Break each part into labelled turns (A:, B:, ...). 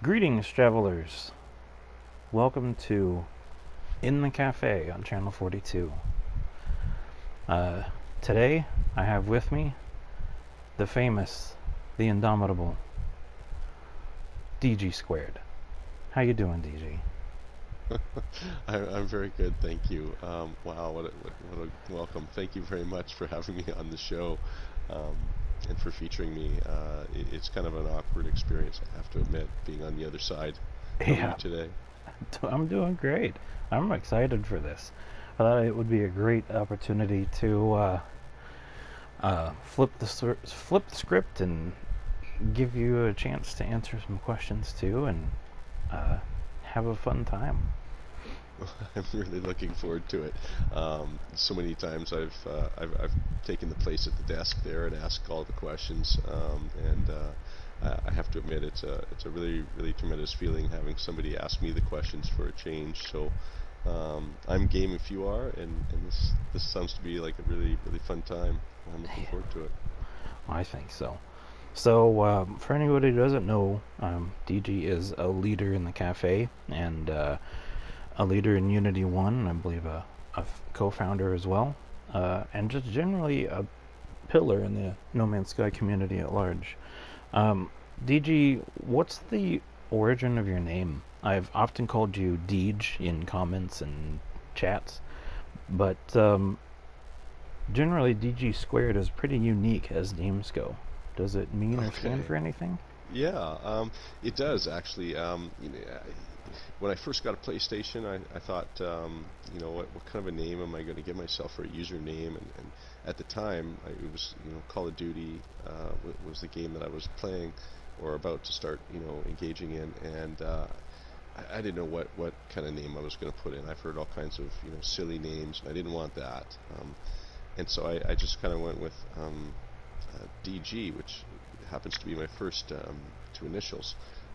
A: Greetings, travelers. Welcome to In the Cafe on Channel 42. Today, I have with me the famous, the indomitable DG Squared. How you doing, DG?
B: I'm very good, thank you. Wow, what a welcome. Thank you very much for having me on the show, and for featuring me. It's kind of an awkward experience, I have to admit, being on the other side. How are you
A: Yeah,
B: today?
A: I'm doing great. I'm excited for this. I thought it would be a great opportunity to flip the script and give you a chance to answer some questions too, and uh, have a fun time.
B: I'm really looking forward to it. So many times I've taken the place at the desk there and asked all the questions, and I have to admit it's a really tremendous feeling having somebody ask me the questions for a change. So I'm game if you are, and this sounds to be like a really fun time. I'm looking forward to it.
A: I think so. So, for anybody who doesn't know, DG is a leader in the cafe and a leader in Unity One. I believe a co-founder as well, and just generally a pillar in the No Man's Sky community at large. Um, DG, what's the origin of your name? I've often called you Deej in comments and chats, but generally DG squared is pretty unique as names go. Does it mean or stand
B: Okay.
A: for anything?
B: Yeah, it does actually. When I first got a PlayStation, I thought, what kind of a name am I going to give myself for a username? And at the time, it was, Call of Duty was the game that I was playing or about to start, engaging in, and I didn't know what kind of name I was going to put in. I've heard all kinds of, silly names, and I didn't want that. And so I just kind of went with DG, which happens to be my first two initials.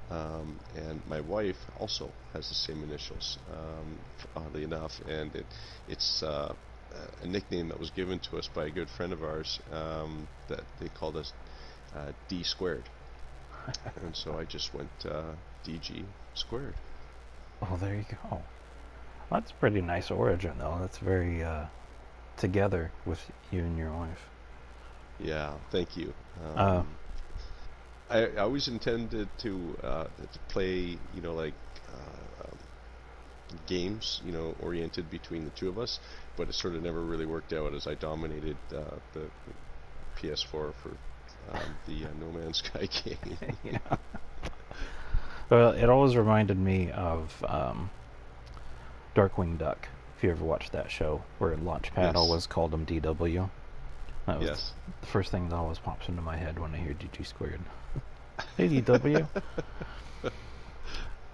B: And my wife also has the same initials, oddly enough, and it's a nickname that was given to us by a good friend of ours, that they called us D squared, and so I just went DG squared.
A: Oh, there you go. That's a pretty nice origin, though. That's very together with you and your wife.
B: Yeah, thank you.
A: Uh,
B: I always intended to play, like games, oriented between the two of us, but it sort of never really worked out as I dominated the PS4 for the No Man's Sky game.
A: yeah. Well, it always reminded me of Darkwing Duck. If you ever watched that show, where Launchpad
B: Yes,
A: always called him DW. That was
B: yes.
A: the first thing that always pops into my head when I hear DG squared. Hey, DW.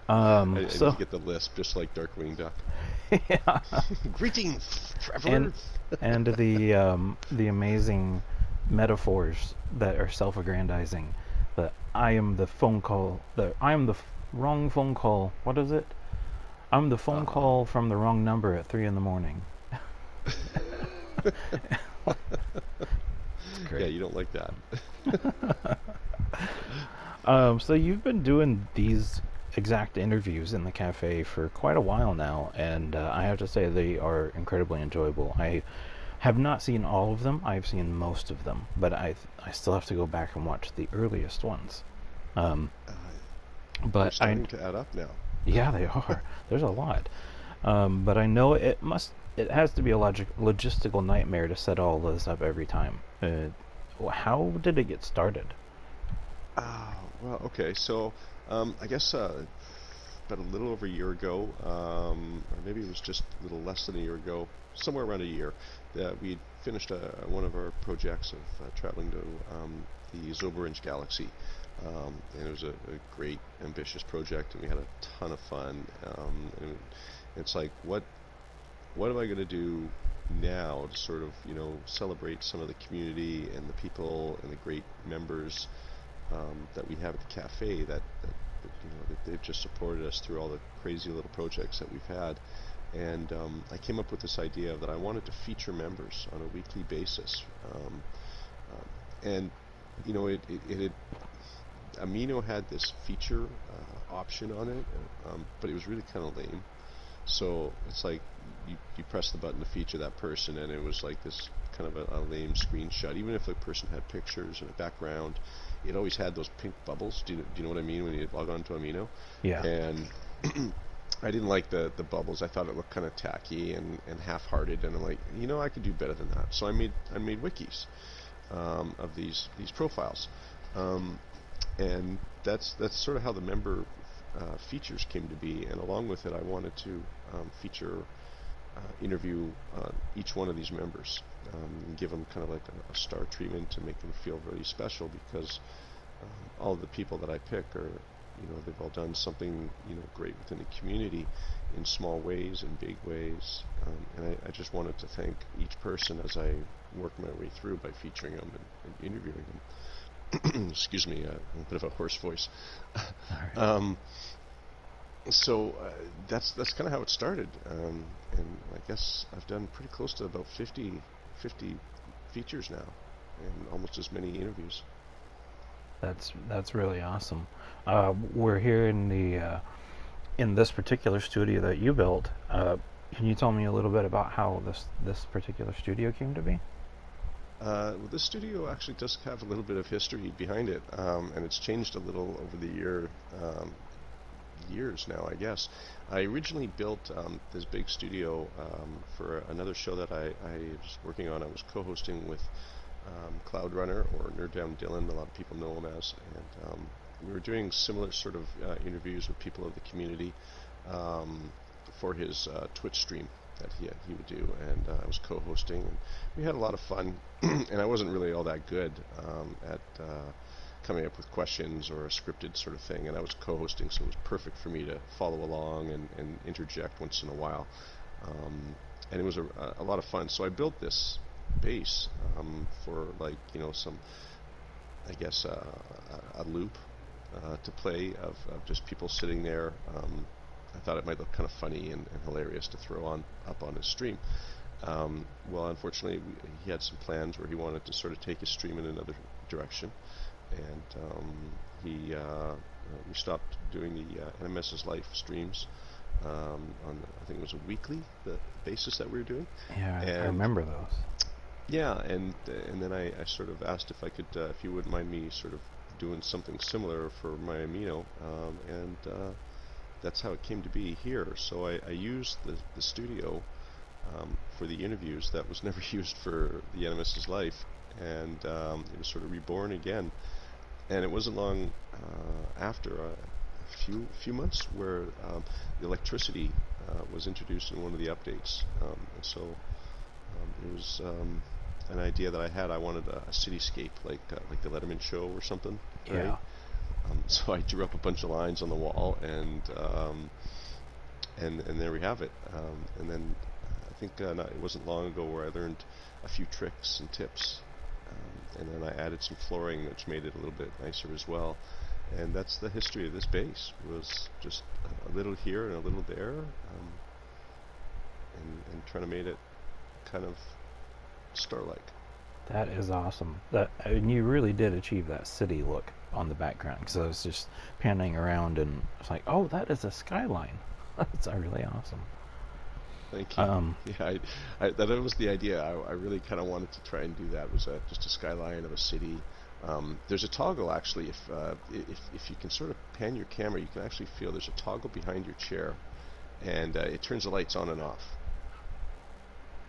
B: I need to
A: So
B: get the lisp just like Darkwing Duck.
A: yeah,
B: Greetings,
A: and
B: Trevor.
A: the amazing metaphors that are self-aggrandizing. That I am the phone call. That I am the wrong phone call. What is it? I'm the phone
B: Um,
A: call from the wrong number at 3 in the morning. It's
B: yeah,
A: great.
B: you don't like that.
A: So you've been doing these exact interviews in the cafe for quite a while now, and I have to say they are incredibly enjoyable. I have not seen all of them. I've seen most of them, but I still have to go back and watch the earliest ones. Um,
B: Uh, they're
A: but I
B: starting to add up now.
A: Yeah, they are. There's a lot. But I know it has to be a logistical nightmare to set all this up every time. How did it get started?
B: Well, okay. So, I guess about a little over a year ago, or maybe it was just a little less than a year ago, somewhere around a year, that we finished one of our projects of traveling to the Zobarange Galaxy. And it was a great, ambitious project, and we had a ton of fun. And it's like, what am I going to do now to sort of, celebrate some of the community and the people and the great members that we have at the cafe that they've just supported us through all the crazy little projects that we've had. And I came up with this idea that I wanted to feature members on a weekly basis. And it had Amino had this feature option on it, but it was really kind of lame. So it's like you press the button to feature that person, and it was like this kind of a lame screenshot. Even if the person had pictures and a background, it always had those pink bubbles. Do you know what I mean when you log on to Amino?
A: Yeah.
B: And I didn't like the bubbles. I thought it looked kind of tacky and half-hearted, and I'm like, I could do better than that. So I made wikis of these profiles, and that's sort of how the member features came to be. And along with it, I wanted to interview each one of these members, and give them kind of like a star treatment to make them feel really special, because all of the people that I pick are, they've all done something, great within the community in small ways and big ways. And I just wanted to thank each person as I worked my way through by featuring them and interviewing them. Excuse me, a bit of a hoarse voice.
A: All right.
B: So that's kind of how it started. And I guess I've done pretty close to about 50 features now, and almost as many interviews.
A: That's really awesome. We're here in the in this particular studio that you built. Can you tell me a little bit about how this particular studio came to be?
B: Well, this studio actually does have a little bit of history behind it, and it's changed a little over the years now, I guess. I originally built this big studio for another show that I was working on. I was co-hosting with Cloud Runner, or Nerd Down Dylan, a lot of people know him as, and we were doing similar sort of interviews with people of the community for his Twitch stream that he would do, and I was co-hosting, and we had a lot of fun. And I wasn't really all that good at coming up with questions or a scripted sort of thing, and I was co-hosting, so it was perfect for me to follow along and interject once in a while, and it was a lot of fun. So I built this base for, like, some, I guess, a loop to play of just people sitting there. I thought it might look kind of funny and hilarious to throw up on his stream. Well, unfortunately, he had some plans where he wanted to sort of take his stream in another direction, and we stopped doing the NMS's Life streams on, I think it was a weekly basis that we were doing.
A: Yeah, I remember those.
B: Yeah, and then I sort of asked if I could, if you wouldn't mind me sort of doing something similar for my Amino, and that's how it came to be here. So I used the studio for the interviews that was never used for the NMS's Life, and it was sort of reborn again. And it wasn't long after, a few months, where the electricity was introduced in one of the updates. And so it was an idea that I had. I wanted a cityscape like the Letterman Show or something. Right?
A: Yeah.
B: So I drew up a bunch of lines on the wall, and there we have it. And then I think it wasn't long ago where I learned a few tricks and tips, and then I added some flooring, which made it a little bit nicer as well. And that's the history of this base. It was just a little here and a little there, and trying to make it kind of star-like.
A: That is awesome. And you really did achieve that city look on the background, because I was just panning around and it's like, oh, that is a skyline. That's really awesome.
B: Thank you. Yeah, that was the idea. I really kind of wanted to try and do that. Was just a skyline of a city. There's a toggle, actually. If you can sort of pan your camera, you can actually feel there's a toggle behind your chair, and it turns the lights on and off.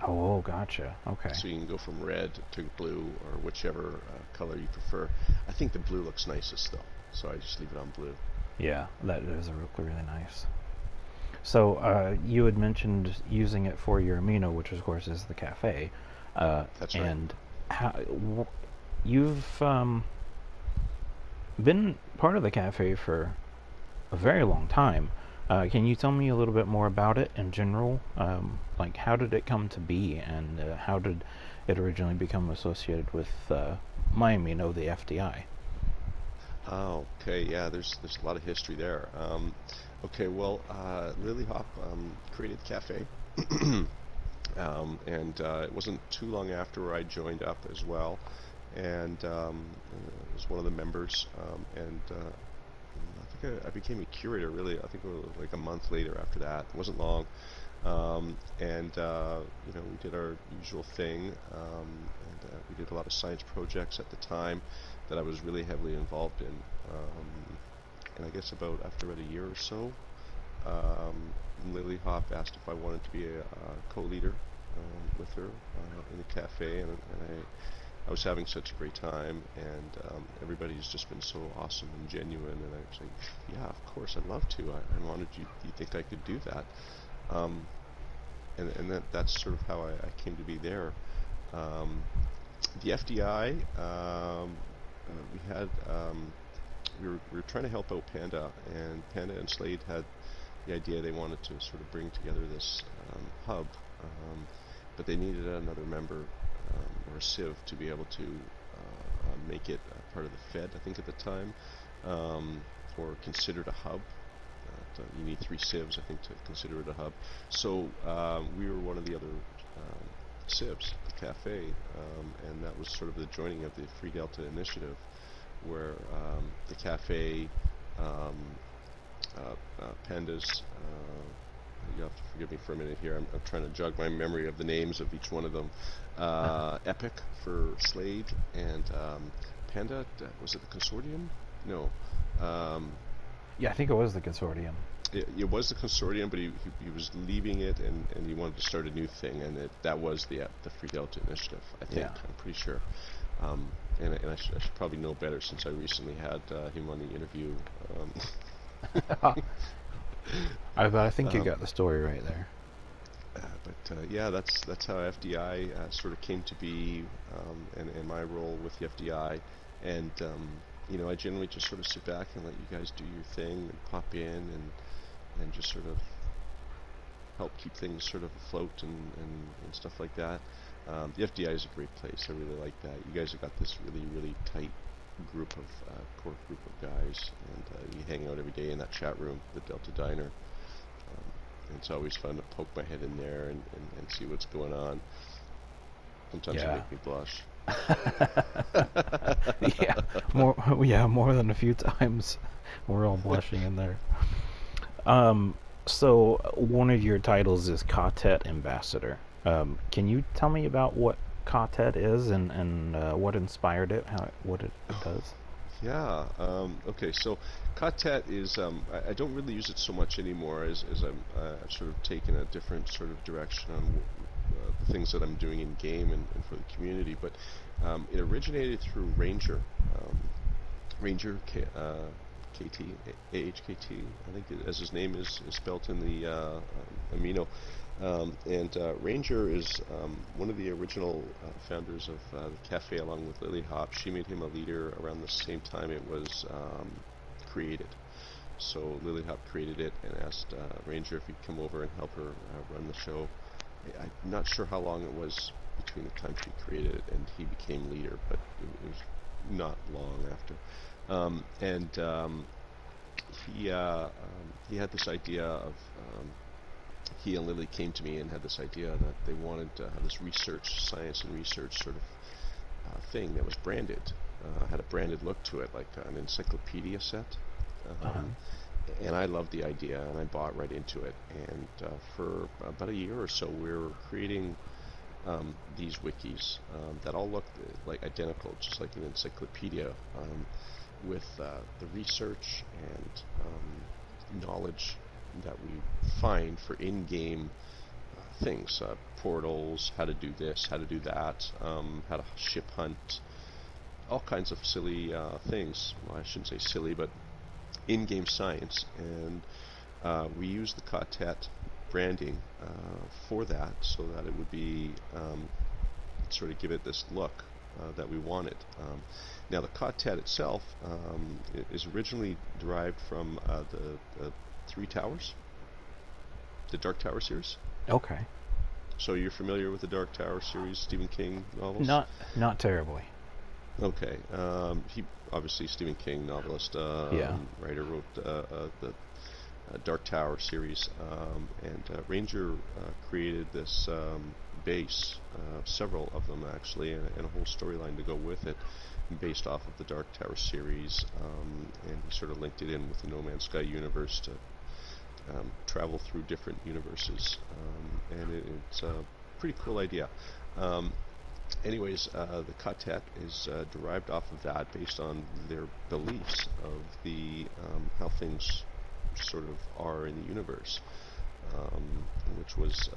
A: Oh, gotcha. Okay.
B: So you can go from red to blue, or whichever color you prefer. I think the blue looks nicest, though, so I just leave it on blue.
A: Yeah, that is really nice. So you had mentioned using it for your Amino, which of course is the cafe.
B: That's right.
A: And you've been part of the cafe for a very long time. Can you tell me a little bit more about it in general? Like, how did it come to be, and how did it originally become associated with my Amino, the FDI?
B: Oh, okay, yeah, there's a lot of history there. Okay, well, Lily Hop created the cafe, and it wasn't too long after I joined up as well, and was one of the members. And I think I became a curator. Really, I think it was like a month later after that. It wasn't long. And we did our usual thing, and we did a lot of science projects at the time that I was really heavily involved in. And I guess after about a year or so, Lily Hop asked if I wanted to be a co-leader with her in the cafe, and I was having such a great time, and everybody's just been so awesome and genuine, and I was like, yeah, of course, I'd love to. I wanted you. Do you think I could do that? And that's sort of how I came to be there. The FDI, we were trying to help out Panda, and Panda and Slade had the idea they wanted to sort of bring together this hub, but they needed another member or a civ to be able to make it part of the Fed, I think at the time, or considered a hub. You need 3 civs, I think, to consider it a hub. So we were one of the other civs, the cafe, and that was sort of the joining of the Free Delta initiative, where the cafe, Pandas, you have to forgive me for a minute here, I'm trying to jog my memory of the names of each one of them. Epic for Slade, and Panda, was it the Consortium? No.
A: Yeah, I think it was the Consortium.
B: It was the Consortium, but he was leaving it, and he wanted to start a new thing, and that was the Free Delta Initiative, I think. Yeah. I'm pretty sure. And I should probably know better, since I recently had him on the interview.
A: I think you got the story right there.
B: But yeah, that's how FDI sort of came to be, and my role with the FDI. And I generally just sort of sit back and let you guys do your thing and pop in and just sort of help keep things sort of afloat and stuff like that. The FDI is a great place. I really like that. You guys have got this really, really tight group of core group of guys, and you hang out every day in that chat room, the Delta Diner. And it's always fun to poke my head in there and see what's going on. Sometimes you make me blush.
A: more than a few times. We're all blushing in there. So one of your titles is Ka-Tet Ambassador. Can you tell me about what Ka-Tet is and what inspired it, what it does?
B: Yeah. Okay. So Ka-Tet is I don't really use it so much anymore, as I've sort of taken a different sort of direction on the things that I'm doing in game and for the community. But it originated through Ranger. Ranger KT, AHKT, I think, as his name is spelt in the amino. And Ranger is one of the original founders of the cafe, along with Lily Hop. She made him a leader around the same time it was created. So Lily Hop created it and asked Ranger if he'd come over and help her run the show. I'm not sure how long it was between the time she created it and he became leader, but it was not long after. He had this idea of he and Lily came to me and had this idea that they wanted to have this science and research sort of thing that was branded, had a branded look to it, like an encyclopedia set. And I loved the idea, and I bought right into it. And for about a year or so, we were creating these wikis that all looked like identical, just like an encyclopedia, with the research and knowledge that we find for in-game things, portals, how to do this, how to do that, how to ship hunt, all kinds of silly things. Well, I shouldn't say silly, but in-game science. And we use the Ka-Tet branding for that, so that it would be sort of give it this look that we wanted. Now, the Ka-Tet itself is originally derived from the Three Towers, the Dark Tower series.
A: Okay.
B: So you're familiar with the Dark Tower series, Stephen King novels?
A: Not terribly.
B: Okay. He obviously, Stephen King, novelist, writer, wrote the Dark Tower series, and Ranger created this base, several of them actually, and a whole storyline to go with it, based off of the Dark Tower series. And he sort of linked it in with the No Man's Sky universe to travel through different universes, and it's a pretty cool idea. Um, Anyways, the Katet is derived off of that, based on their beliefs of the how things sort of are in the universe, which was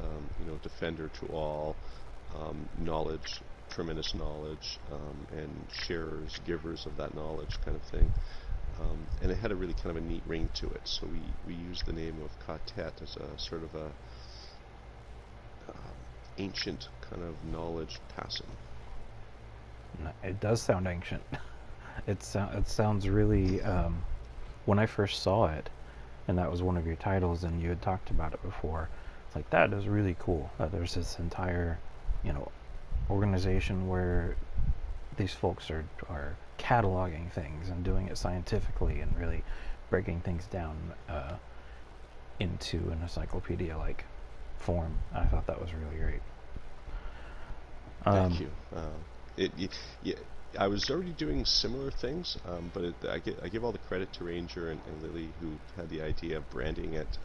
B: defender to all, knowledge, tremendous knowledge, and sharers, givers of that knowledge, kind of thing. And it had a really kind of a neat ring to it, so we used the name of Katet as a sort of a ancient kind of knowledge passing.
A: It does sound ancient. It sounds really. When I first saw it, and that was one of your titles, and you had talked about it before, it's like that is really cool. That there's this entire, organization where these folks are cataloging things and doing it scientifically and really breaking things down into an encyclopedia-like form. I thought that was really great.
B: Thank you. Yeah, I was already doing similar things, but I give all the credit to Ranger and Lily, who had the idea of branding it,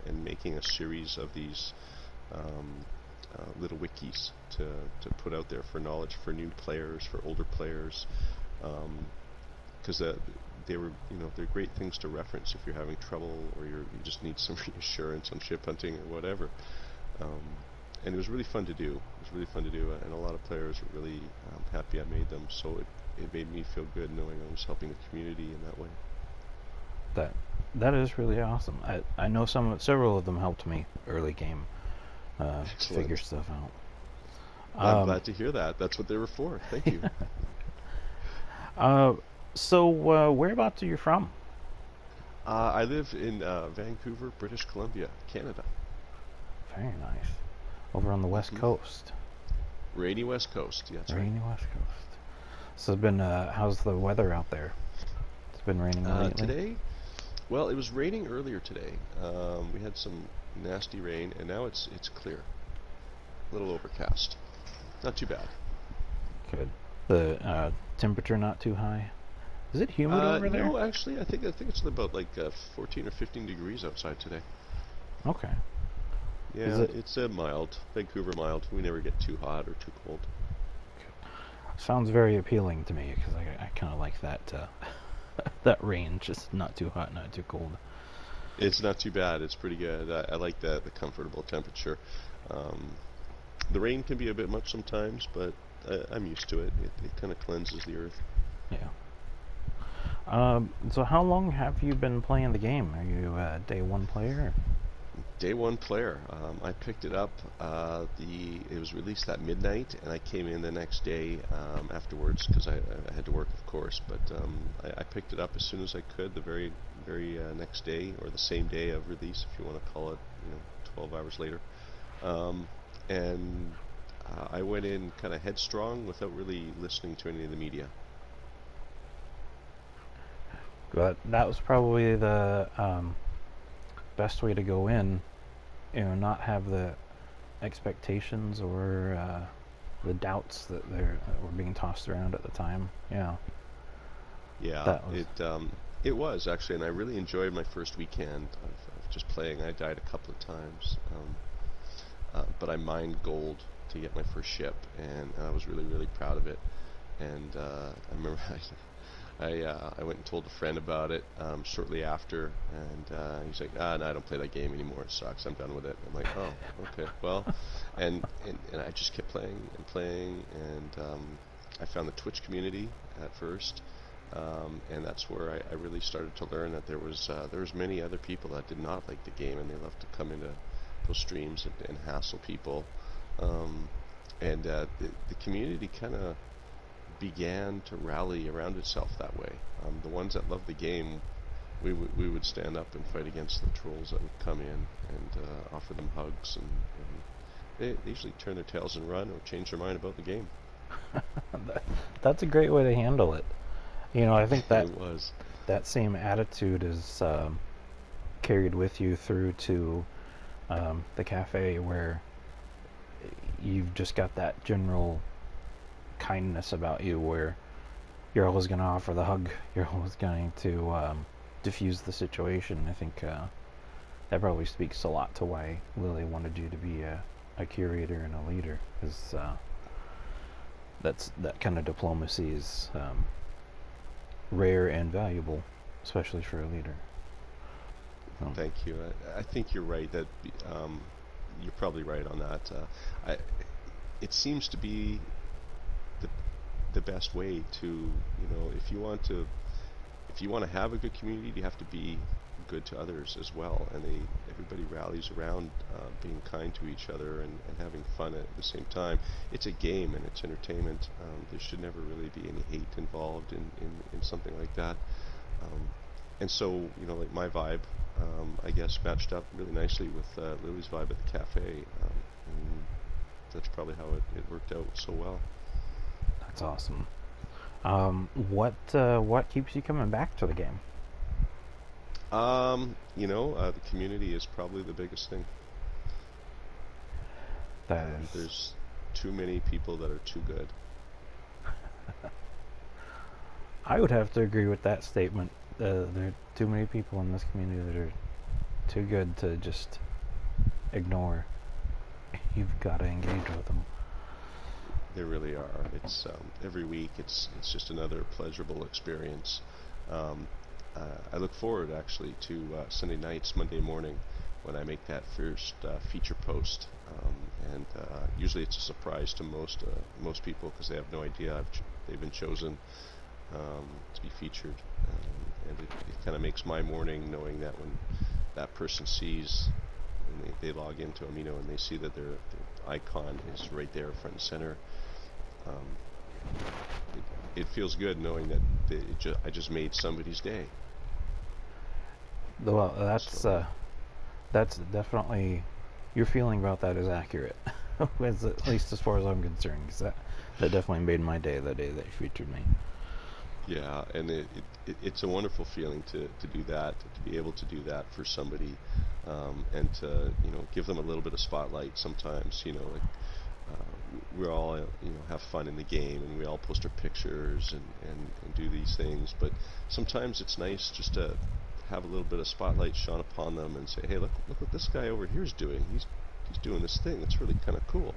B: and making a series of these little wikis to put out there for knowledge, for new players, for older players, because they were, they're great things to reference if you're having trouble, or you just need some reassurance on ship hunting or whatever. And it was really fun to do. It was really fun to do, and a lot of players were really happy I made them. So it made me feel good knowing I was helping the community in that way.
A: That is really awesome. I know several of them helped me early game figure stuff out.
B: I'm glad to hear that. That's what they were for. Thank you.
A: So whereabouts are you from?
B: I live in Vancouver, British Columbia, Canada.
A: Very nice. Over on the West Coast.
B: Rainy West Coast, yeah, that's right.
A: Rainy West Coast. So it's been, how's the weather out there? It's been raining lately?
B: Today? Well, it was raining earlier today. We had some nasty rain, and now it's clear. A little overcast. Not too bad.
A: Good. The temperature not too high? Is it humid over there?
B: No, actually, I think it's about like 14 or 15 degrees outside today.
A: Okay.
B: Yeah, it's mild. Vancouver mild. We never get too hot or too cold.
A: Sounds very appealing to me, because I kind of like that that range. Just not too hot, not too cold.
B: It's not too bad. It's pretty good. I like the comfortable temperature. The rain can be a bit much sometimes, but I'm used to it. It kind of cleanses the earth.
A: Yeah. So how long have you been playing the game? Are you a day one player?
B: Day one player. I picked it up. It was released at midnight, and I came in the next day afterwards, because I had to work, of course. But I picked it up as soon as I could, the very next day, or the same day of release, if you want to call it, 12 hours later. And I went in kind of headstrong without really listening to any of the media.
A: But that was probably the best way to go in, not have the expectations or the doubts that were being tossed around at the time. Yeah.
B: Yeah, it was actually, and I really enjoyed my first weekend of just playing. I died a couple of times, but I mined gold to get my first ship, and I was really, really proud of it. And I remember I went and told a friend about it shortly after, and he's like, no, I don't play that game anymore. It sucks. I'm done with it. I'm like, oh, okay, well, and I just kept playing and playing, and I found the Twitch community at first, and that's where I really started to learn that there was many other people that did not like the game, and they loved to come into those streams and hassle people, and the community kind of began to rally around itself that way. The ones that loved the game, we would stand up and fight against the trolls that would come in and offer them hugs, and they usually turn their tails and run or change their mind about the game.
A: That's a great way to handle it. I think that
B: it was.
A: That same attitude is carried with you through to the cafe, where you've just got that general kindness about you where you're always going to offer the hug. You're always going to diffuse the situation. I think that probably speaks a lot to why Lily wanted you to be a curator and a leader, because that kind of diplomacy is rare and valuable, especially for a leader.
B: Thank you. I think you're right that you're probably right on that. It seems to be the the best way to, if you want to have a good community, you have to be good to others as well, and everybody rallies around being kind to each other and having fun at the same time. It's a game and it's entertainment. There should never really be any hate involved in something like that. Um, and so, like my vibe, I guess, matched up really nicely with Lily's vibe at the cafe, and that's probably how it worked out so well.
A: That's awesome. What keeps you coming back to the game?
B: The community is probably the biggest thing.
A: That is,
B: There's too many people that are too good.
A: I would have to agree with that statement. There are too many people in this community that are too good to just ignore. You've got to engage with them.
B: There really are. It's every week. It's just another pleasurable experience. Um, I look forward actually to Sunday nights, Monday morning, when I make that first feature post. And usually it's a surprise to most people because they have no idea they've been chosen to be featured. And it kind of makes my morning knowing that when that person sees, and they log into Amino and they see that their icon is right there front and center. Um, it feels good knowing that I just made somebody's day.
A: Well,
B: So
A: that's definitely, your feeling about that is accurate, at least as far as I'm concerned. Because that definitely made my day the day that you featured me.
B: yeah, and it's a wonderful feeling to do that, to be able to do that for somebody, and to give them a little bit of spotlight. Sometimes like we all have fun in the game, and we all post our pictures and do these things. But sometimes it's nice just to have a little bit of spotlight shone upon them and say, hey, look what this guy over here is doing. He's doing this thing. It's really kind of cool.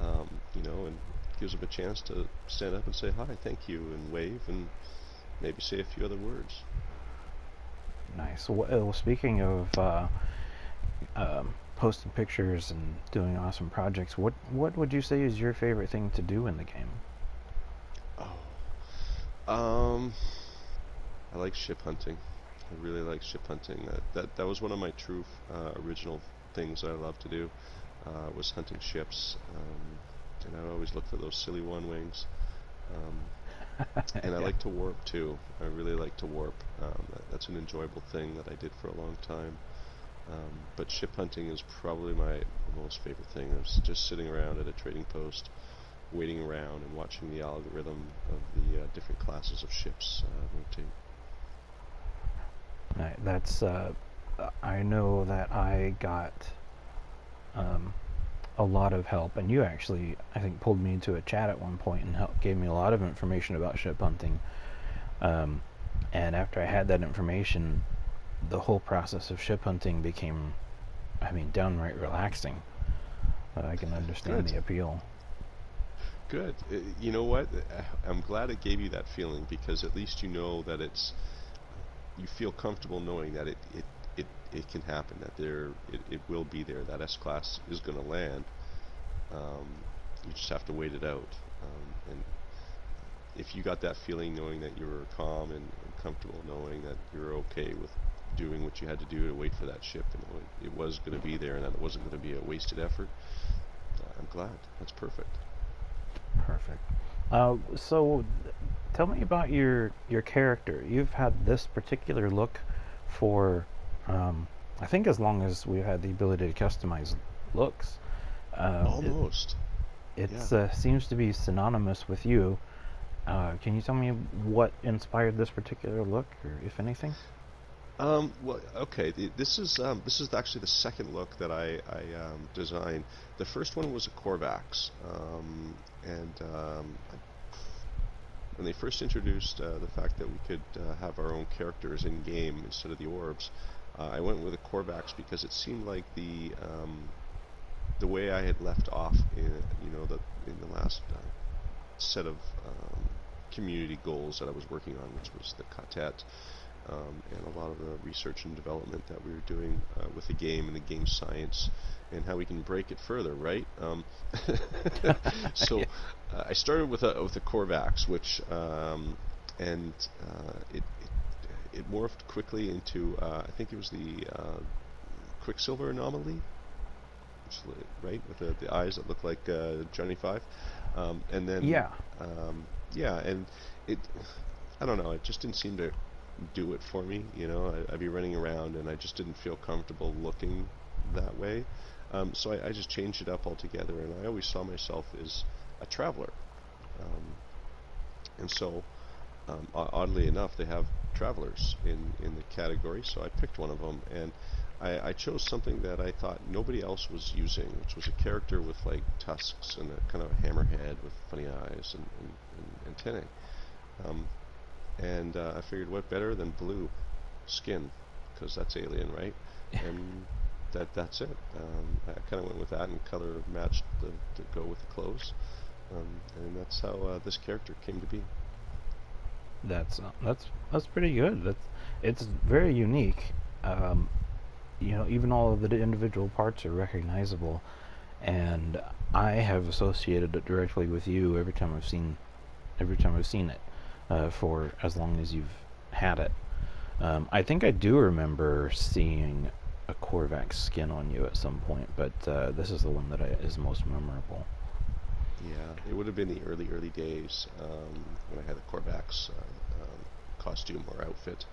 B: And gives them a chance to stand up and say hi, thank you, and wave, and maybe say a few other words.
A: Nice. Well, speaking of posting pictures and doing awesome projects, what would you say is your favorite thing to do in the game?
B: Oh, I like ship hunting. I really like ship hunting. That was one of my true original things that I love to do. Was hunting ships, and I always look for those silly one wings. And I
A: Yeah.
B: like to warp too. I really like to warp. That's an enjoyable thing that I did for a long time. But ship hunting is probably my most favorite thing. I was just sitting around at a trading post, waiting around and watching the algorithm of the different classes of ships rotate.
A: That's I know that I got um, a lot of help, and you actually, I think, pulled me into a chat at one point and gave me a lot of information about ship hunting. And after I had that information, the whole process of ship hunting became, I mean, downright relaxing. I can understand
B: Good.
A: the appeal.
B: Good. You know what? I'm glad it gave you that feeling because at least you know that you feel comfortable knowing that it can happen, that it will be there, that S class is going to land. Um, you just have to wait it out. And if you got that feeling knowing that you were calm and comfortable knowing that you're okay with doing what you had to do to wait for that ship and it was going to be there and that it wasn't going to be a wasted effort, I'm glad. That's perfect.
A: Perfect. So, tell me about your character. You've had this particular look for, I think, as long as we've had the ability to customize looks.
B: Almost.
A: It
B: Yeah.
A: seems to be synonymous with you. Can you tell me what inspired this particular look, or if anything?
B: Well, okay. This is actually the second look that I designed. The first one was a Corvax, and when they first introduced the fact that we could have our own characters in game instead of the orbs, I went with a Corvax because it seemed like the way I had left off in in the last set of community goals that I was working on, which was the quartet, and a lot of the research and development that we were doing with the game and the game science and how we can break it further, right? So
A: Yeah.
B: I started with a Corvax, which and it morphed quickly into I think it was the Quicksilver anomaly, right, with the eyes that look like Johnny Five, and then
A: Yeah,
B: yeah, and it I don't know, it just didn't seem to do it for me. I'd be running around and I just didn't feel comfortable looking that way. So I just changed it up altogether, and I always saw myself as a traveler. Um, and so, oddly enough, they have travelers in the category, so I picked one of them, and I chose something that I thought nobody else was using, which was a character with like tusks and a kind of a hammerhead with funny eyes and antennae. Um, and I figured, what better than blue skin, because that's alien, right? And that's it. I kind of went with that and color matched to go with the clothes, and that's how this character came to be.
A: that's pretty good. It's very unique. Um, even all of the individual parts are recognizable, and I have associated it directly with you every time I've seen it, for as long as you've had it. I think I do remember seeing a Korvac skin on you at some point, but this is the one that is most memorable.
B: Yeah, it would have been the early days when I had the Corvax costume or outfit.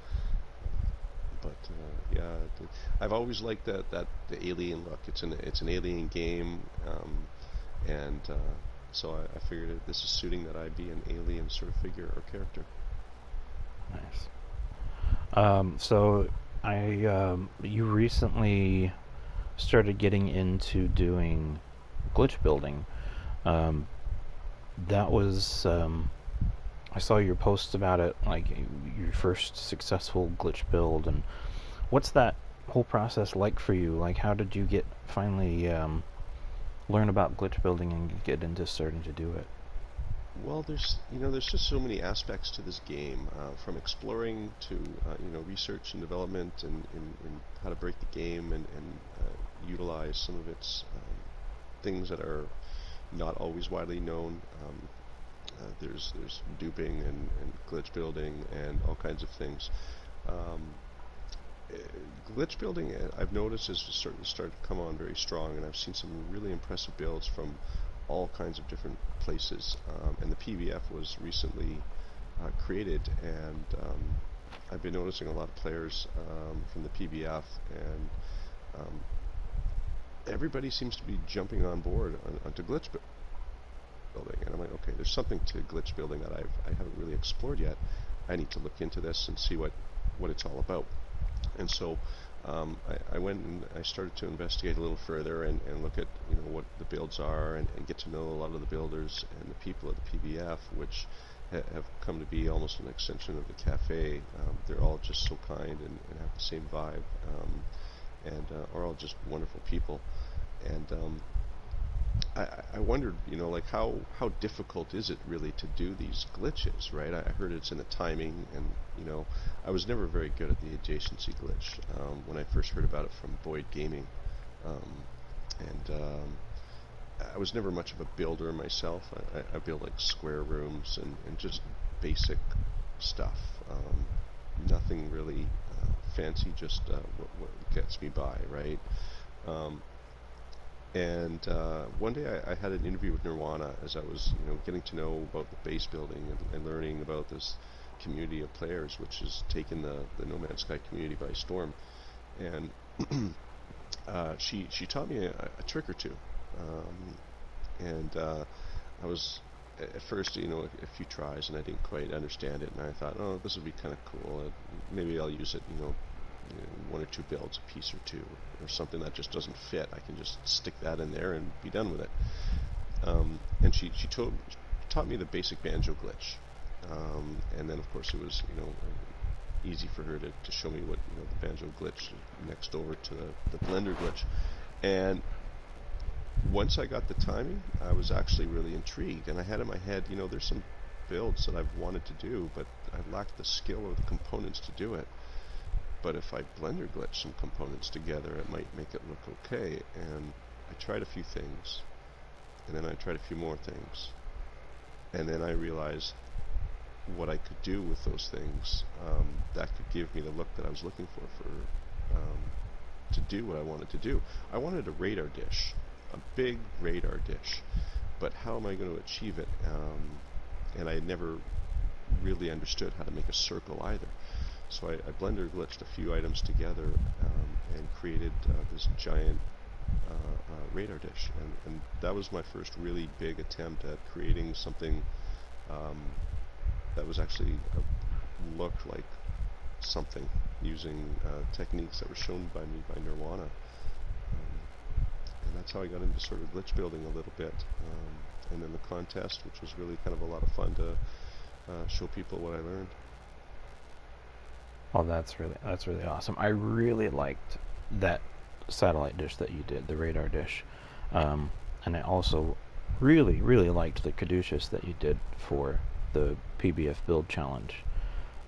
B: But yeah, I've always liked that the alien look. It's an alien game, and so I figured this is suiting that I be an alien sort of figure or character.
A: Nice. So you recently started getting into doing glitch building. Um, that was I saw your posts about it, like your first successful glitch build, and what's that whole process like for you? Like, how did you get finally learn about glitch building and get into starting to do it?
B: Well, there's just so many aspects to this game, from exploring to research and development, and how to break the game and utilize some of its things that are not always widely known. There's duping and glitch building and all kinds of things. Um, uh, Glitch building, I've noticed, is started to come on very strong, and I've seen some really impressive builds from all kinds of different places. And the PVF was recently created, and I've been noticing a lot of players from the PBF, and um, everybody seems to be jumping on board onto glitch building. And I'm like, okay, there's something to glitch building that I haven't really explored yet. I need to look into this and see what it's all about. And so I went and I started to investigate a little further and look at what the builds are, and get to know a lot of the builders and the people at the PBF, which have come to be almost an extension of the cafe. They're all just so kind and have the same vibe, and are all just wonderful people. And I wondered, like how difficult is it really to do these glitches, right? I heard it's in the timing, and I was never very good at the adjacency glitch when I first heard about it from Boyd Gaming, um, and I was never much of a builder myself. I build like square rooms and just basic stuff, nothing really fancy, just what gets me by, right? Um, and one day I had an interview with Nirvana as I was, getting to know about the base building and learning about this community of players, which has taken the No Man's Sky community by storm. And she taught me a trick or two, and I was at first, a few tries, and I didn't quite understand it, and I thought, oh, this would be kind of cool. Maybe I'll use it, one or two builds, a piece or two, or something that just doesn't fit. I can just stick that in there and be done with it. And she taught me the basic banjo glitch, and then of course it was easy for her to show me what the banjo glitch next over to the Blender glitch. And once I got the timing, I was actually really intrigued, and I had in my head, there's some builds that I've wanted to do, but I lacked the skill or the components to do it. But if I Blender glitch some components together, it might make it look okay. And I tried a few things, and then I tried a few more things, and then I realized what I could do with those things that could give me the look that I was looking for to do what I wanted to do. I wanted a radar dish, a big radar dish, but how am I going to achieve it? And I never really understood how to make a circle either. So I Blender glitched a few items together and created this giant radar dish, and that was my first really big attempt at creating something that was actually looked like something, using techniques that were shown by me by Nirwana. And that's how I got into sort of glitch building a little bit. And then the contest, which was really kind of a lot of fun to show people what I learned.
A: Oh, that's really awesome. I really liked that satellite dish that you did, the radar dish, and I also really liked the caduceus that you did for the PBF build challenge.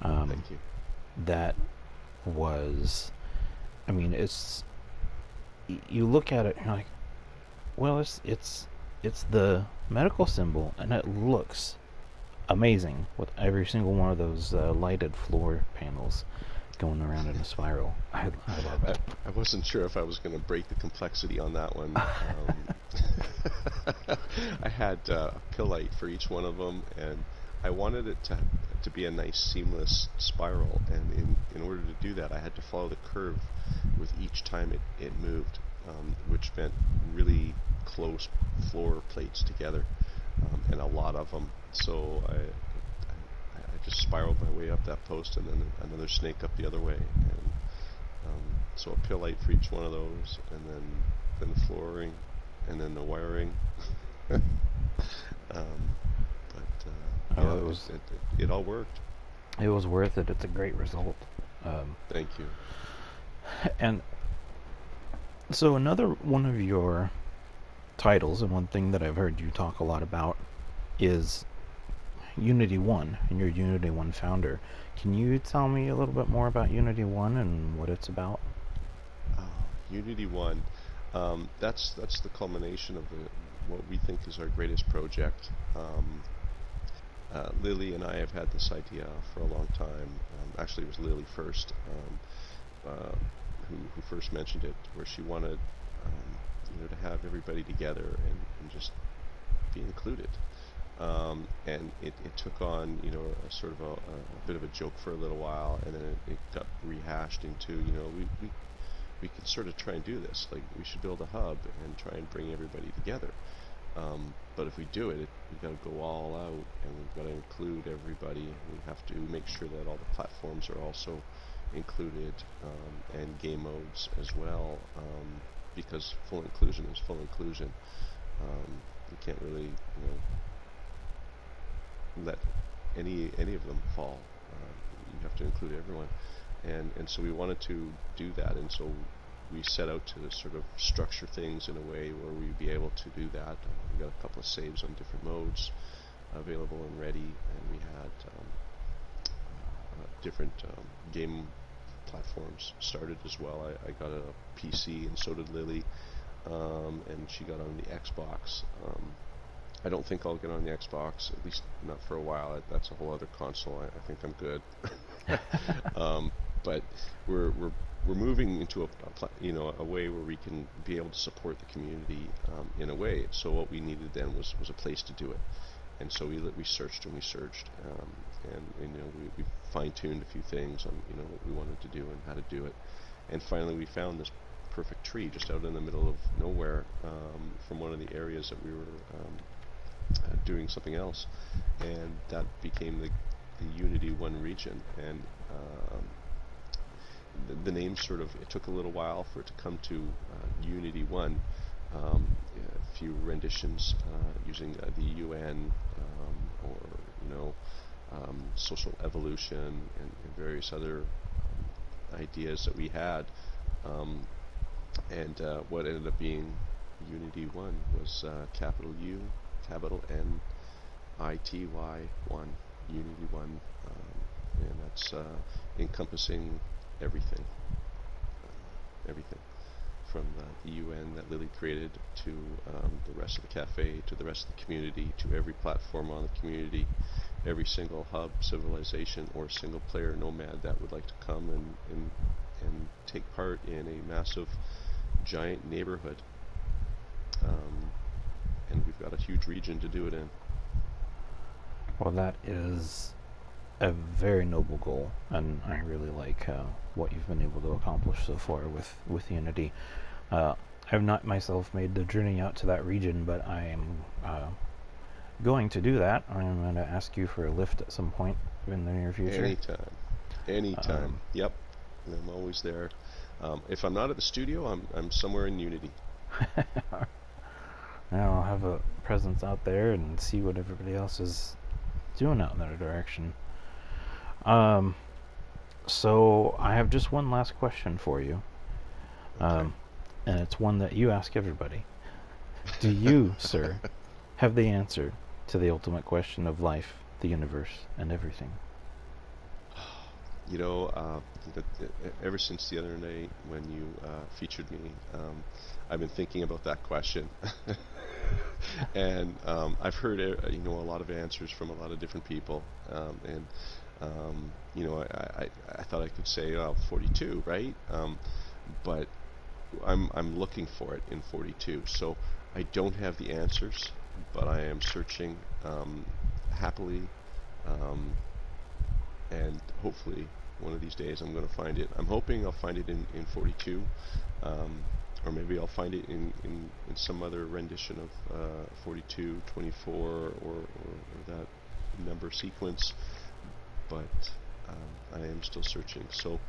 B: Thank you.
A: That was, I mean, you look at it and you're like, well, it's the medical symbol, and it looks amazing with every single one of those lighted floor panels going around in a spiral. I love it.
B: I wasn't sure if I was going to break the complexity on that one. I had a pill light for each one of them, and I wanted it to be a nice seamless spiral, and in order to do that I had to follow the curve with each time it moved, which meant really close floor plates together, and a lot of them. So I just spiraled my way up that post, and then another snake up the other way, and so a pill light for each one of those, and then the flooring, and then the wiring. It all worked.
A: It was worth it. It's a great result.
B: Thank you.
A: And so another one of your titles, and one thing that I've heard you talk a lot about, is Unity One, and you're Unity One founder. Can you tell me a little bit more about Unity One and what it's about?
B: Unity One, that's the culmination of what we think is our greatest project. Lily and I have had this idea for a long time. Actually, it was Lily first, who first mentioned it, where she wanted to have everybody together and just be included. And it took on a sort of a bit of a joke for a little while, and then it got rehashed into we can sort of try and do this. Like, we should build a hub and try and bring everybody together. But if we do it, we've got to go all out, and we've got to include everybody. We have to make sure that all the platforms are also included, and game modes as well, because full inclusion is full inclusion. You can't really let any of them fall. You have to include everyone, and so we wanted to do that, and so we set out to sort of structure things in a way where we'd be able to do that. We got a couple of saves on different modes available and ready, and we had different game platforms started as well. I got a PC, and so did Lily, and she got on the Xbox. I don't think I'll get on the Xbox, at least not for a while. That's a whole other console. I think I'm good. But we're moving into a way where we can be able to support the community in a way. So what we needed then was a place to do it, and so we searched and we searched, and we fine-tuned a few things on what we wanted to do and how to do it, and finally we found this perfect tree just out in the middle of nowhere, from one of the areas that we were doing something else, and that became the Unity One region. And the name sort of, it took a little while for it to come to Unity One. A few renditions using the UN, or social evolution, and various other ideas that we had. And what ended up being Unity One was capital U, capital N, ITY One, Unity One, and that's encompassing everything, everything from the UN that Lily created to the rest of the cafe, to the rest of the community, to every platform on the community, every single hub, civilization, or single player nomad that would like to come and take part in a massive, giant neighborhood. And we've got a huge region to do it in.
A: Well, that is a very noble goal, and I really like what you've been able to accomplish so far with Unity. I've not myself made the journey out to that region, but I am going to do that. I'm going to ask you for a lift at some point in the near future.
B: Anytime. Yep, I'm always there. If I'm not at the studio, I'm somewhere in Unity.
A: Now I'll have a presence out there and see what everybody else is doing out in that direction. So I have just one last question for you.
B: Okay.
A: And it's one that you ask everybody. Do you, sir, have the answer to the ultimate question of life, the universe, and everything?
B: Ever since the other night when you featured me, I've been thinking about that question. And I've heard a lot of answers from a lot of different people, and I thought I could say 42, right? But I'm looking for it in 42. So I don't have the answers, but I am searching happily, and hopefully one of these days I'm going to find it. I'm hoping I'll find it in 42, or maybe I'll find it in some other rendition of 42, 24, or that number sequence. But I am still searching. So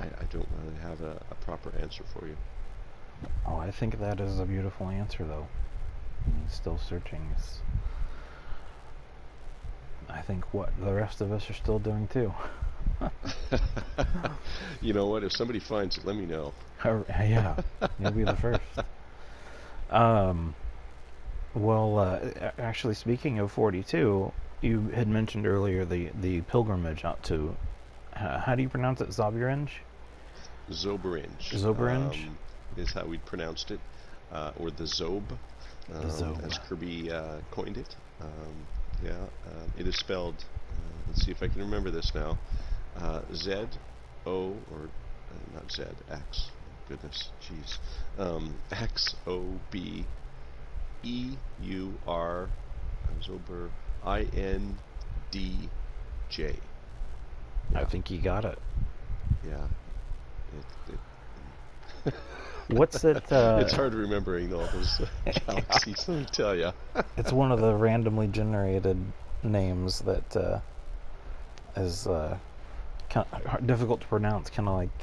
B: I don't really have a proper answer for you.
A: Oh, I think that is a beautiful answer, though. Still searching is, I think, what the rest of us are still doing too.
B: You know what? If somebody finds it, let me know.
A: Yeah, you'll be the first. Well, actually, speaking of 42, you had mentioned earlier the pilgrimage out to, how do you pronounce it? Zoberange?
B: Zoberange.
A: Zoberange?
B: Is how we pronounced it, or the Zob, as Kirby coined it. It is spelled, let's see if I can remember this now, Z-O, or not Z, X, goodness, jeez, X-O-B-E-U-R, Zober, I-N-D-J.
A: I think you got it.
B: Yeah.
A: What's it?
B: It's hard remembering all those galaxies, let me tell you.
A: It's one of the randomly generated names that is kind of difficult to pronounce, kind of like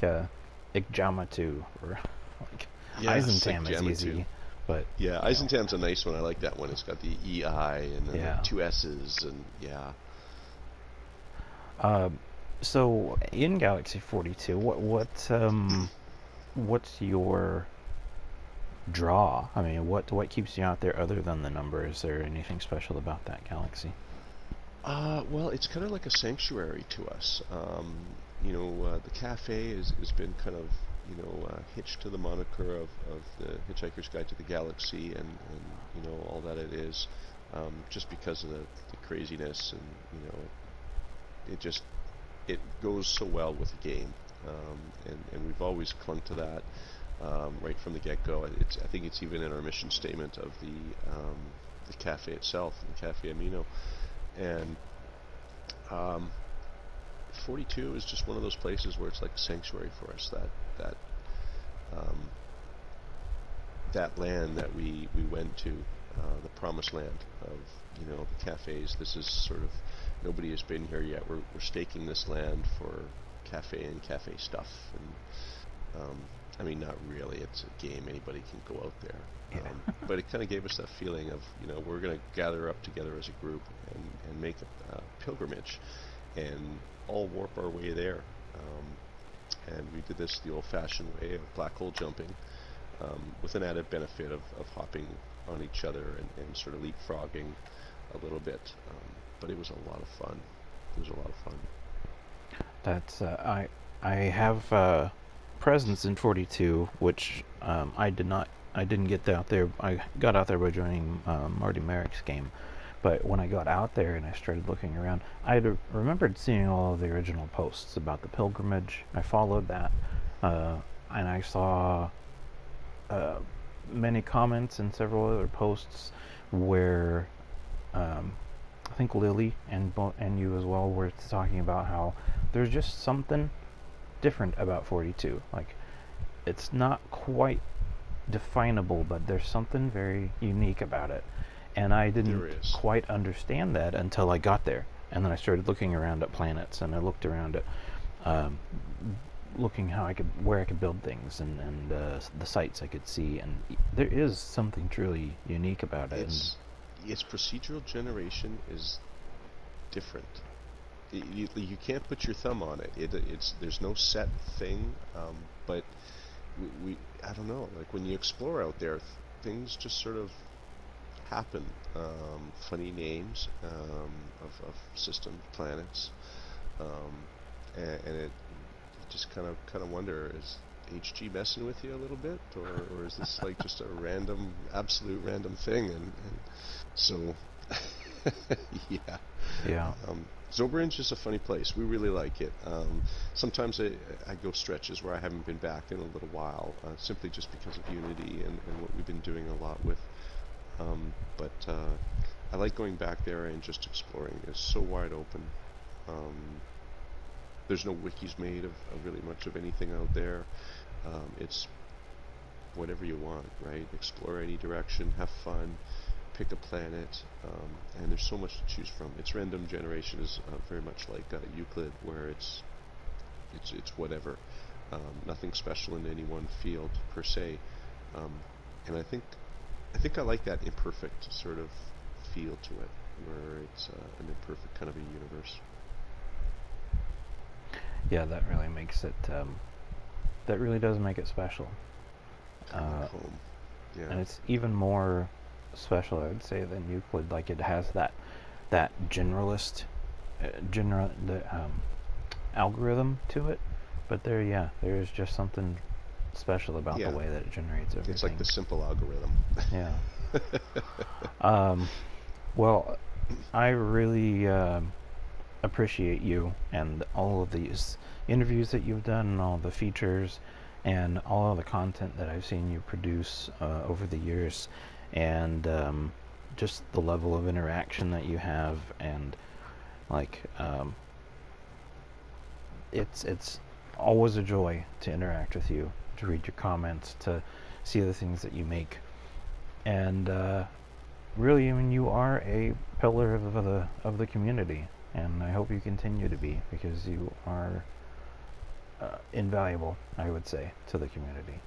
A: Ikjamatu, or like Eisentam is easy. But
B: yeah, Eisentam's a nice one. I like that one. It's got the E-I and then the two S's, and yeah.
A: So in Galaxy 42, what's your draw? I mean, what keeps you out there other than the number? Is there anything special about that galaxy?
B: Well, it's kind of like a sanctuary to us. The cafe has been kind of, hitched to the moniker of the Hitchhiker's Guide to the Galaxy, and all that it is, just because of the craziness, and it goes so well with the game, and we've always clung to that right from the get-go. I think it's even in our mission statement of the cafe itself, the Cafe Amino, and 42 is just one of those places where it's like a sanctuary for us. That land that we went to, the promised land of the cafes. This is sort of nobody has been here yet. We're staking this land for cafe and cafe stuff, and I mean, not really. It's a game. Anybody can go out there.
A: Yeah.
B: But it kind of gave us that feeling of, we're going to gather up together as a group and make a pilgrimage and all warp our way there. And we did this the old-fashioned way of black hole jumping, with an added benefit of hopping on each other and sort of leapfrogging a little bit. But it was a lot of fun. It was a lot of fun.
A: That's I have presence in 42, which I didn't get out there. I got out there by joining Marty Merrick's game, but when I got out there and I started looking around, I remembered seeing all of the original posts about the pilgrimage. I followed that, and I saw many comments and several other posts where I think Lily and you as well were talking about how there's just something different about 42. Like, it's not quite definable, but there's something very unique about it. And I didn't quite understand that until I got there. And then I started looking around at planets, and I looked around at looking where I could build things, and the sites I could see, and there is something truly unique about it.
B: Its procedural generation is different. You can't put your thumb on it. There's no set thing, but I don't know. Like, when you explore out there, things just sort of happen. Funny names of system planets, and it just kind of wonder, is HG messing with you a little bit, or is this like just a absolute random thing? And so
A: yeah.
B: Zorbranch is a funny place. We really like it. Sometimes I go stretches where I haven't been back in a little while, simply just because of Unity and what we've been doing a lot with. But I like going back there and just exploring. It's so wide open. There's no wikis made of really much of anything out there. It's whatever you want, right? Explore any direction, have fun, pick a planet, and there's so much to choose from. Its random generation is very much like Euclid, where it's whatever, nothing special in any one field per se. And I think I like that imperfect sort of feel to it, where it's an imperfect kind of a universe.
A: Yeah, that really makes it. That really does make it special.
B: Home. Yeah.
A: And it's even more special, I would say, than Euclid. Like, it has that generalist, algorithm to it. But there is just something special about the way that it generates everything.
B: It's like the simple algorithm.
A: Yeah. Well, I really appreciate you and all of these interviews that you've done, and all the features and all of the content that I've seen you produce over the years, and just the level of interaction that you have, and like it's always a joy to interact with you, to read your comments, to see the things that you make, and really, I mean, you are a pillar of the community, and I hope you continue to be, because you are invaluable, I would say, to the community.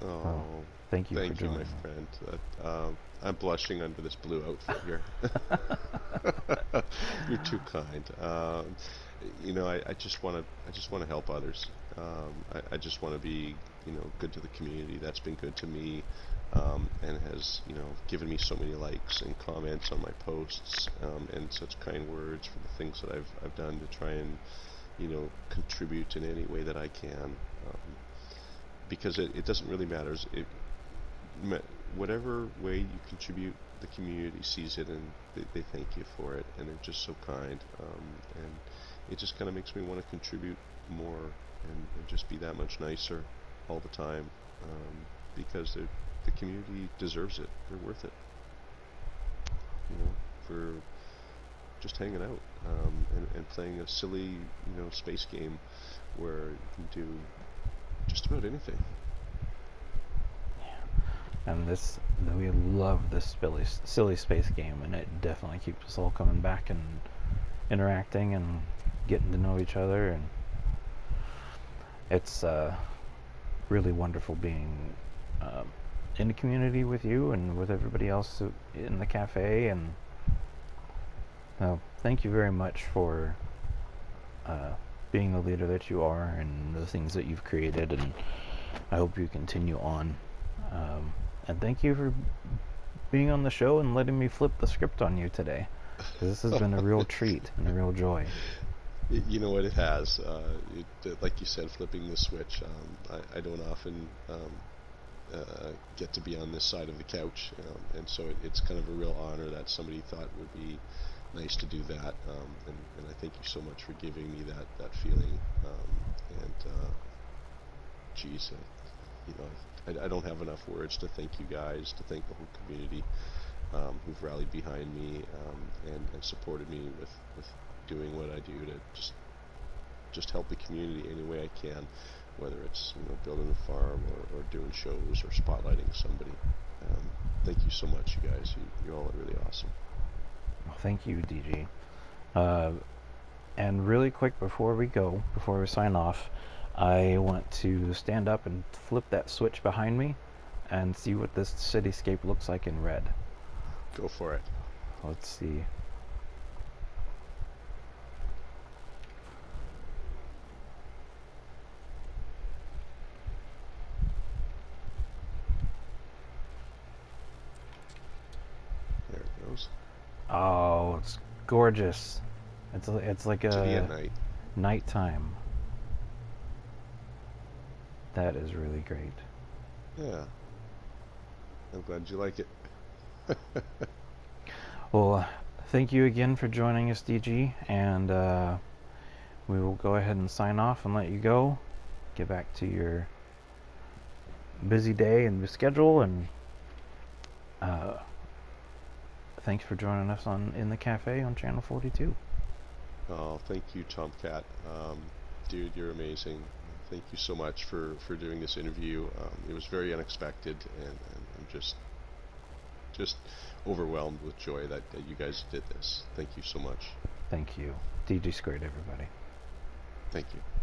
B: Oh,
A: thank you for
B: joining. Thank you, my friend. I'm blushing under this blue outfit here. You're too kind. I just want to help others. I just want to be, good to the community. That's been good to me, and has, given me so many likes and comments on my posts, and such kind words for the things that I've done to try and, contribute in any way that I can. Because it doesn't really matter. Whatever way you contribute, the community sees it, and they thank you for it, and they're just so kind. And it just kind of makes me want to contribute more, and just be that much nicer all the time, because the community deserves it. They're worth it, for just hanging out, and playing a silly, space game where you can do just about anything.
A: Yeah. And we love this silly space game, and it definitely keeps us all coming back and interacting and getting to know each other, and it's really wonderful being in the community with you and with everybody else in the cafe. And thank you very much for being the leader that you are and the things that you've created, and I hope you continue on. And thank you for being on the show and letting me flip the script on you today. This has been a real treat and a real joy.
B: You know what, it has. Like you said, flipping the switch. I don't often get to be on this side of the couch, and so it's kind of a real honor that somebody thought it would be nice to do that. And I thank you so much for giving me that feeling. Geez, I don't have enough words to thank you guys, to thank the whole community who've rallied behind me and supported me with doing what I do to just help the community any way I can, whether it's building a farm or doing shows or spotlighting somebody. Thank you so much, you guys. You're all really awesome.
A: Well, thank you, DG. And really quick before we sign off, I want to stand up and flip that switch behind me and see what this cityscape looks like in red.
B: Go for it.
A: Let's see.
B: There it goes.
A: Oh, it's gorgeous. It's like
B: To be at night.
A: Nighttime. That is really great.
B: Yeah. I'm glad you like it.
A: Well, thank you again for joining us, DG, and we will go ahead and sign off and let you go. Get back to your busy day and schedule, and thanks for joining us in the cafe on Channel 42.
B: Oh, thank you, Tomcat. Dude, you're amazing. Thank you so much for doing this interview. It was very unexpected, and I'm just overwhelmed with joy that you guys did this. Thank you so much.
A: Thank you. DG Squared, everybody.
B: Thank you.